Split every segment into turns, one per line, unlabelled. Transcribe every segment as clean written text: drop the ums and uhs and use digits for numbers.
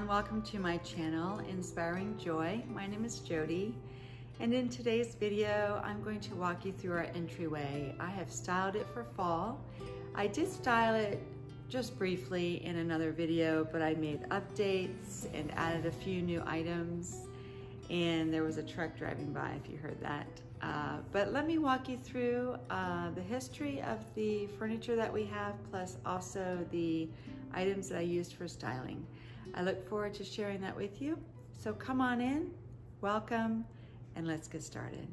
Welcome to my channel, Inspiring Joy. My name is Jodi, and in today's video, I'm going to walk you through our entryway. I have styled it for fall. I did style it just briefly in another video, but I made updates and added a few new items, and there was a truck driving by if you heard that. But let me walk you through the history of the furniture that we have, plus also the items that I used for styling. I look forward to sharing that with you. So come on in, welcome, and let's get started.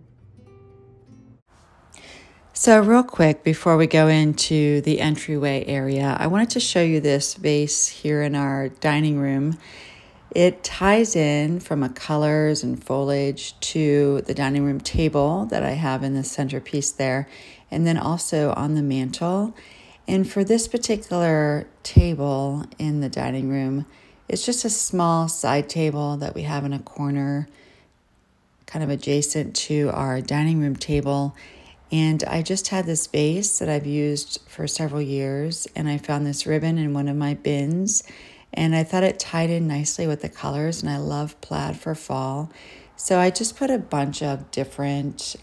So real quick, before we go into the entryway area, I wanted to show you this vase here in our dining room. It ties in from a colors and foliage to the dining room table that I have in the centerpiece there, and then also on the mantle. And for this particular table in the dining room, it's just a small side table that we have in a corner, kind of adjacent to our dining room table. And I just had this vase that I've used for several years, and I found this ribbon in one of my bins, and I thought it tied in nicely with the colors, and I love plaid for fall. So I just put a bunch of different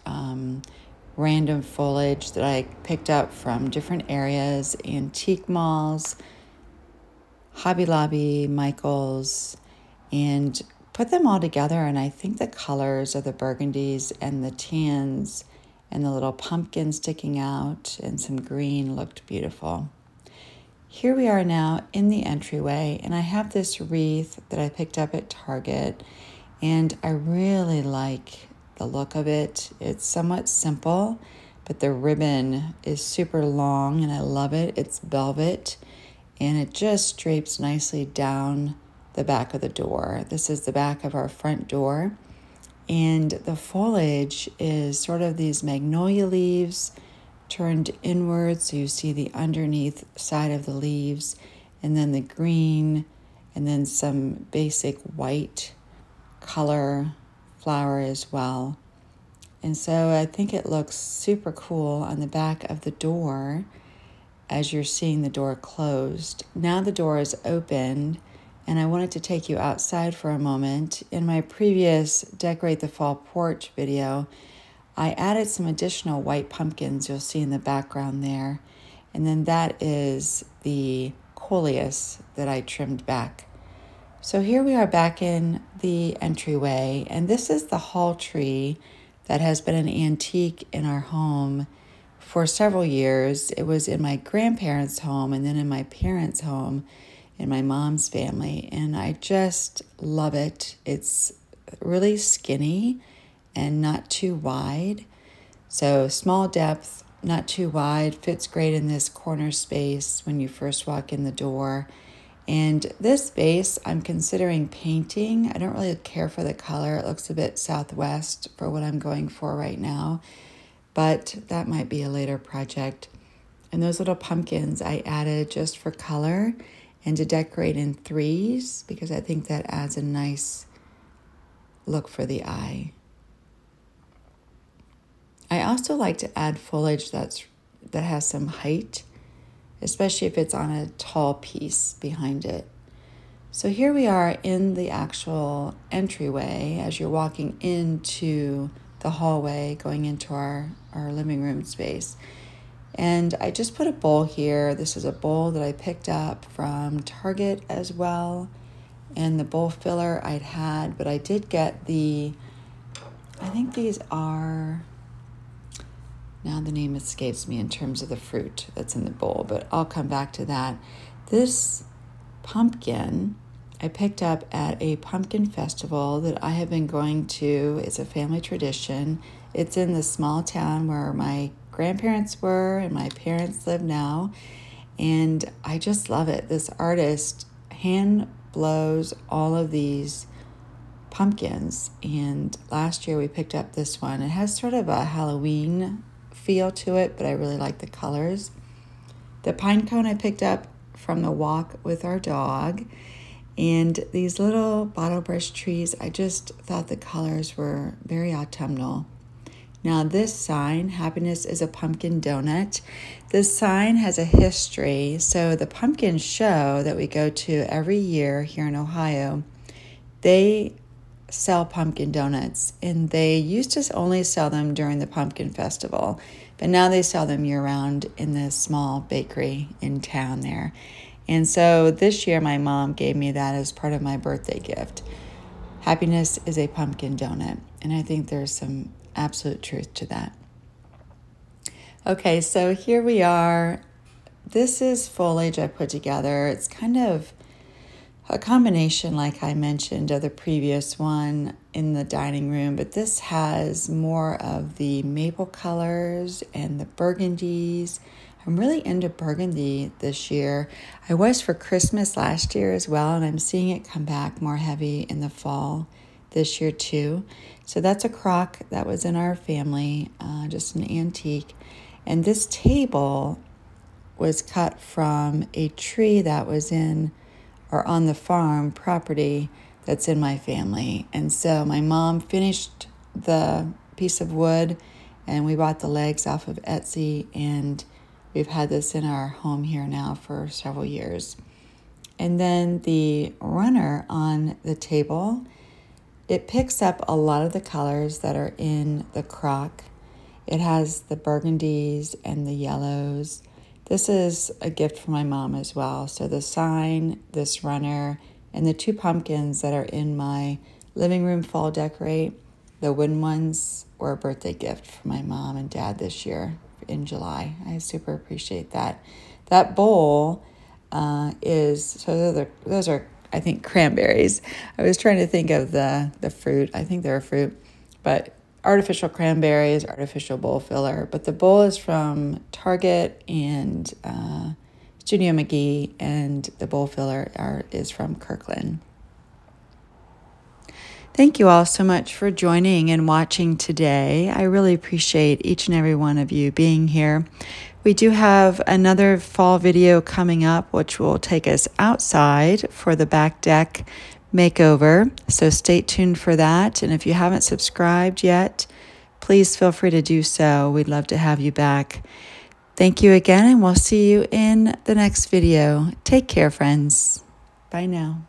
random foliage that I picked up from different areas, antique malls, Hobby Lobby, Michael's, and put them all together. And I think the colors of the burgundies and the tans and the little pumpkin sticking out and some green looked beautiful. Here we are now in the entryway, and I have this wreath that I picked up at Target, and I really like the look of it. It's somewhat simple, but the ribbon is super long and I love it. It's velvet, and it just drapes nicely down the back of the door. This is the back of our front door, and the foliage is sort of these magnolia leaves turned inward, so you see the underneath side of the leaves, and then the green, and then some basic white color flower as well. And so I think it looks super cool on the back of the door as you're seeing the door closed. Now the door is opened, and I wanted to take you outside for a moment. In my previous Decorate the Fall Porch video, I added some additional white pumpkins you'll see in the background there. And then that is the coleus that I trimmed back. So here we are back in the entryway, and this is the hall tree that has been an antique in our home for several years. It was in my grandparents' home and then in my parents' home in my mom's family, and I just love it. It's really skinny and not too wide. So small depth, not too wide, fits great in this corner space when you first walk in the door. And this vase I'm considering painting. I don't really care for the color. It looks a bit Southwest for what I'm going for right now, but that might be a later project. And those little pumpkins I added just for color and to decorate in threes, because I think that adds a nice look for the eye. I also like to add foliage that has some height, especially if it's on a tall piece behind it. So here we are in the actual entryway as you're walking into the hallway going into our living room space. And I just put a bowl here. This is a bowl that I picked up from Target as well. And the bowl filler I'd had, but I did get I think these are, now the name escapes me in terms of the fruit that's in the bowl, but I'll come back to that. This pumpkin I picked up at a pumpkin festival that I have been going to. It's a family tradition. It's in the small town where my grandparents were and my parents live now. And I just love it. This artist hand blows all of these pumpkins. And last year we picked up this one. It has sort of a Halloween feel to it, but I really like the colors. The pine cone I picked up from the walk with our dog. And these little bottle brush trees, I just thought the colors were very autumnal. Now this sign, happiness is a pumpkin donut. This sign has a history. So the pumpkin show that we go to every year here in Ohio, they sell pumpkin donuts, and they used to only sell them during the pumpkin festival, but now they sell them year-round in this small bakery in town there. And so this year my mom gave me that as part of my birthday gift. Happiness is a pumpkin donut, and I think there's some absolute truth to that. Okay, so here we are. This is foliage I put together. It's kind of a combination, like I mentioned, of the previous one in the dining room, but this has more of the maple colors and the burgundies. I'm really into burgundy this year. I was for Christmas last year as well, and I'm seeing it come back more heavy in the fall this year too. So that's a crock that was in our family, just an antique. And this table was cut from a tree that was in or on the farm property that's in my family. And so my mom finished the piece of wood, and we bought the legs off of Etsy, and we've had this in our home here now for several years. And then the runner on the table, it picks up a lot of the colors that are in the crock. It has the burgundies and the yellows. This is a gift from my mom as well. So the sign, this runner, and the two pumpkins that are in my living room fall decorate, the wooden ones, were a birthday gift from my mom and dad this year in July. I super appreciate that. That bowl those are, I think, cranberries. I was trying to think of the fruit. I think they're a fruit, but artificial cranberries, artificial bowl filler. But the bowl is from Target and Studio McGee, and the bowl filler is from Kirkland. Thank you all so much for joining and watching today. I really appreciate each and every one of you being here. We do have another fall video coming up, which will take us outside for the back deck makeover. So stay tuned for that. And if you haven't subscribed yet, please feel free to do so. We'd love to have you back. Thank you again, and we'll see you in the next video. Take care, friends. Bye now.